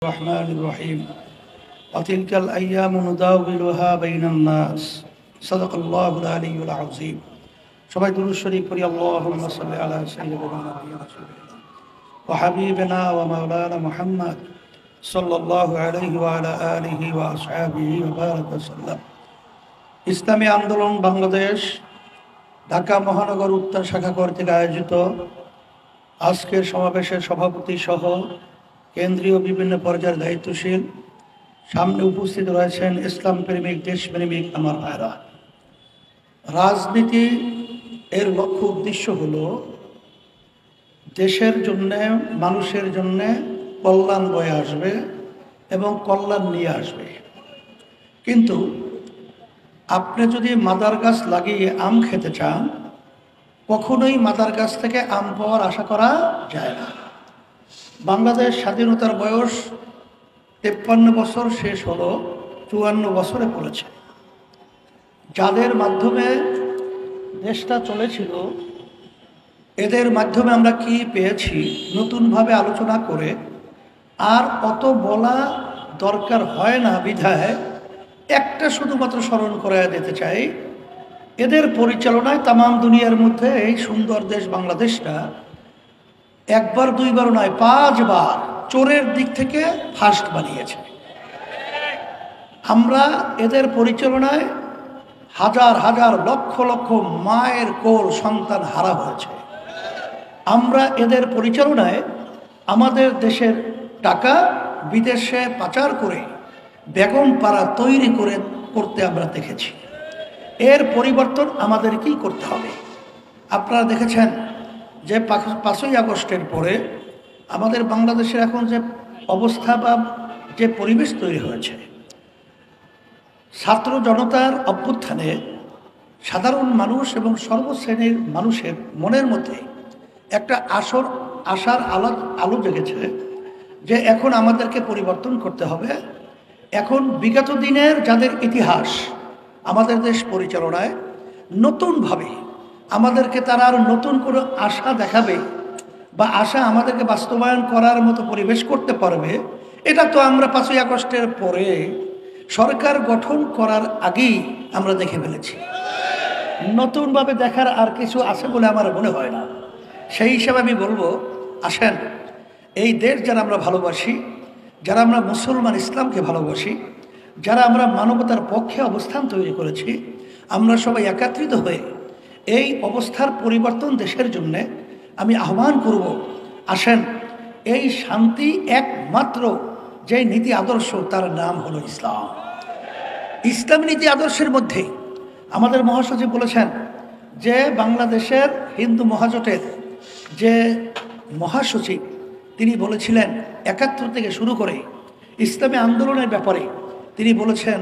الرحمن الرحيم وتلك الأيام نداولها بين الناس صدق الله العلي العظيم সবাই দুরূদ শরীফ পড়ি আল্লাহুম্মা সাল্লি আলা সাইয়্যিদিনা রাসূলিল্লাহ ওয়া হাবিবিনা ওয়া মাওলানা মুহাম্মদ সাল্লাল্লাহু আলাইহি ওয়া আলা আলিহি ওয়া আসহাবিহি ওয়া বারাকা ওয়াসাল্লাম। ইসলামী আন্দোলন বাংলাদেশ ঢাকা মহানগর উত্তর শাখা কর্তৃক আয়োজিত আজকের সমাবেশের সভাপতি সহ কেন্দ্রীয় বিভিন্ন পর্যায়ের দায়িত্বশীল, সামনে উপস্থিত রয়েছেন ইসলাম প্রেমিক, দেশপ্রেমিক আমার ভাইরা। রাজনীতি এর লক্ষ্য উদ্দেশ্য হলো দেশের জন্যে, মানুষের জন্যে কল্যাণ বয়ে আসবে এবং কল্যাণ নিয়ে আসবে। কিন্তু আপনি যদি মাদার গাছ লাগিয়ে আম খেতে চান, কখনোই মাদার গাছ থেকে আম পাওয়ার আশা করা যায় না। বাংলাদেশ স্বাধীনতার বয়স 53 বছর শেষ হলো, 54 বছরে পড়েছে। যাদের মাধ্যমে দেশটা চলেছিল, এদের মাধ্যমে আমরা কি পেয়েছি নতুনভাবে আলোচনা করে আর অত বলা দরকার হয় না বিধায় একটা শুধুমাত্র স্মরণ করে দিতে চাই। এদের পরিচালনায় তামাম দুনিয়ার মধ্যে এই সুন্দর দেশ বাংলাদেশটা একবার দুইবার নয়, 5 বার চোরের দিক থেকে ফার্স্ট বানিয়েছে। আমরা এদের পরিচালনায় হাজার হাজার লক্ষ লক্ষ মায়ের কোল সন্তান হারা হয়েছে। আমরা এদের পরিচালনায় আমাদের দেশের টাকা বিদেশে পাচার করে বেগম পাড়া তৈরি করতে আমরা দেখেছি। এর পরিবর্তন আমাদেরকেই করতে হবে। আপনারা দেখেছেন যে 5ই আগস্টের পরে আমাদের বাংলাদেশের এখন যে অবস্থা বা যে পরিবেশ তৈরি হয়েছে, ছাত্র জনতার অভ্যুত্থানে সাধারণ মানুষ এবং সর্বশ্রেণীর মানুষের মনের মধ্যে একটা আশার আলো জেগেছে যে এখন আমাদেরকে পরিবর্তন করতে হবে। এখন বিগত দিনের যাদের ইতিহাস আমাদের দেশ পরিচালনায় নতুনভাবে আমাদেরকে তারা আর নতুন কোনো আশা দেখাবে বা আশা আমাদেরকে বাস্তবায়ন করার মতো পরিবেশ করতে পারবে, এটা তো আমরা 5ই আগস্টের পরে সরকার গঠন করার আগেই আমরা দেখে ফেলেছি। নতুনভাবে দেখার আর কিছু আছে বলে আমার মনে হয় না। সেই হিসাবে আমি বলবো, আসেন এই দেশ যারা আমরা ভালোবাসি, যারা আমরা মুসলমান ইসলামকে ভালোবাসি, যারা আমরা মানবতার পক্ষে অবস্থান তৈরি করেছি, আমরা সবাই একত্রিত হয়ে এই অবস্থার পরিবর্তন দেশের জন্যে আমি আহ্বান করব। আসেন, এই শান্তি একমাত্র যে নীতি আদর্শ, তার নাম হলো ইসলাম। ইসলামী নীতি আদর্শের মধ্যে আমাদের মহাসচিব বলেছেন যে বাংলাদেশের হিন্দু মহাজোটের যে মহাসচিব, তিনি বলেছিলেন 71 থেকে শুরু করে ইসলামী আন্দোলনের ব্যাপারে তিনি বলেছেন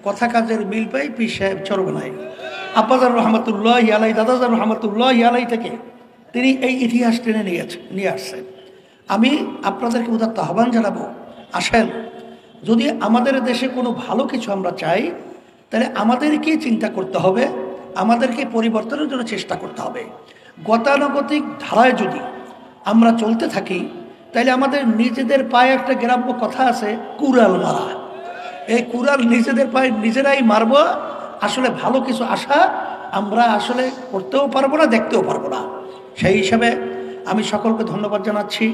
কথা কাজের মিল পাই পীর সাহেব চরমনাই। আব্বাজার রহমতুল্লাহ আলাই, দাদাজার রহমতুল্লাহ আলাই থেকে তিনি এই ইতিহাস টেনে নিয়ে আসছেন। আমি আপনাদেরকে উদাত্ত আহ্বান জানাবো, আসেন যদি আমাদের দেশে কোনো ভালো কিছু আমরা চাই, তাহলে আমাদেরকেই চিন্তা করতে হবে, আমাদেরকে পরিবর্তনের জন্য চেষ্টা করতে হবে। গতানুগতিক ধারায় যদি আমরা চলতে থাকি, তাহলে আমাদের নিজেদের পায়ে একটা গ্রাম্য কথা আছে, কুড়াল মারা। এই কুড়াল নিজেদের পায়ে নিজেরাই মারবো। আসলে ভালো কিছু আশা আমরা আসলে করতেও পারবো না, দেখতেও পারবো না। সেই হিসাবে আমি সকলকে ধন্যবাদ জানাচ্ছি।